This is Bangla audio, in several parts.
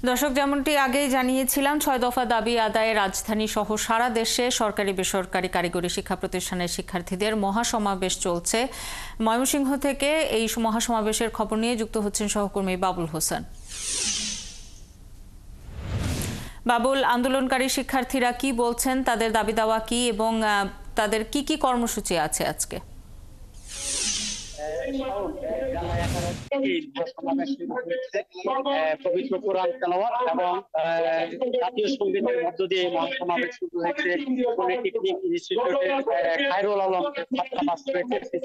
দর্শক, যেমনটি আগেই জানিয়েছিলাম, ৬ দফা দাবি আদায়ে রাজধানী সহ সারা দেশে সরকারি বেসরকারি কারিগরি শিক্ষা প্রতিষ্ঠানের শিক্ষার্থীদের মহাসমাবেশ চলছে। ময়মনসিংহ থেকে এই মহাসমাবেশের খবর নিয়ে যুক্ত হচ্ছেন সহকর্মী বাবুল হোসেন। বাবুল, আন্দোলনকারী শিক্ষার্থীরা কি বলছেন, তাদের দাবি দাওয়া কি এবং তাদের কি কি কর্মসূচি আছে আজকে? পবিত্র কোরআন তেলাওয়াত এবং জাতীয় সঙ্গীতের মধ্য দিয়ে মহাসমাবেশ শুরু হয়েছে পলিটেকনিক ইনস্টিটিউটের খায়রুল আলম ছাত্রাবাস রয়েছে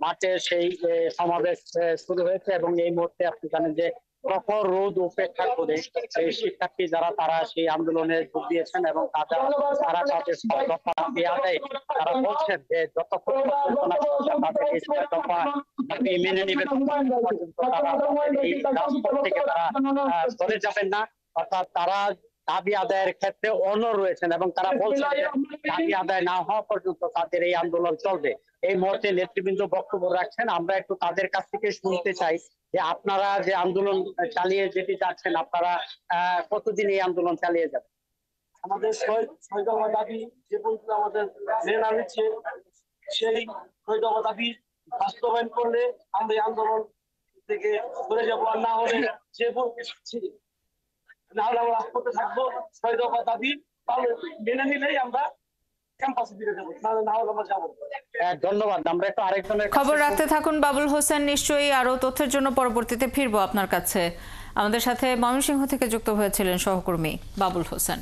মাঠে সেই সমাবেশ শুরু হয়েছে। এবং এই মুহূর্তে আপনি জানেন যে প্রখর রোদ উপেক্ষা করে সেই শিক্ষার্থী যারা তারা সেই আন্দোলনে যোগ দিয়েছেন এবং তারা তাদের দাবি আদায়ে তারা বলছেন যে যতক্ষণ তাদের এই দফা দাবি মেনে নেবে পর্যন্ত তারা এই রাজপথ থেকে তারা সরে যাবেন না। অর্থাৎ তারা দাবি আদায়ের ক্ষেত্রে অনড় রয়েছেন এবং তারা বলছেন যে দাবি আদায় না হওয়া পর্যন্ত তাদের এই আন্দোলন চলবে। এই মুহূর্তে নেতৃবৃন্দ বক্তব্য রাখছেন, আমরা একটু তাদের কাছ থেকে শুনতে চাই যে আপনারা যে আন্দোলন চালিয়ে যেতে যাচ্ছেন, আপনারা কতদিন এই আন্দোলন চালিয়ে যাবেন? আমাদের ৬ দফা দাবি যে পর্যন্ত আমাদের মেনে নিচ্ছে সেই ৬ দফা দাবি বাস্তবায়ন করলে আমরা এই আন্দোলন থেকে সরে যাবো, আর না হলে আমরা রাজপথে থাকবো। ৬ দফা দাবি মেনে নিলেই আমরা ক্যাম্পাসে ফিরে যাবো, না হলে আমরা যাবো। ধন্যবাদ। আমরা একটু আরেকজনের খবর রাখতে থাকুন বাবুল হোসেন। নিশ্চয়ই আরো তথ্যের জন্য পরবর্তীতে ফিরবো আপনার কাছে। আমাদের সাথে ময়মনসিংহ থেকে যুক্ত হয়েছিলেন সহকর্মী বাবুল হোসেন।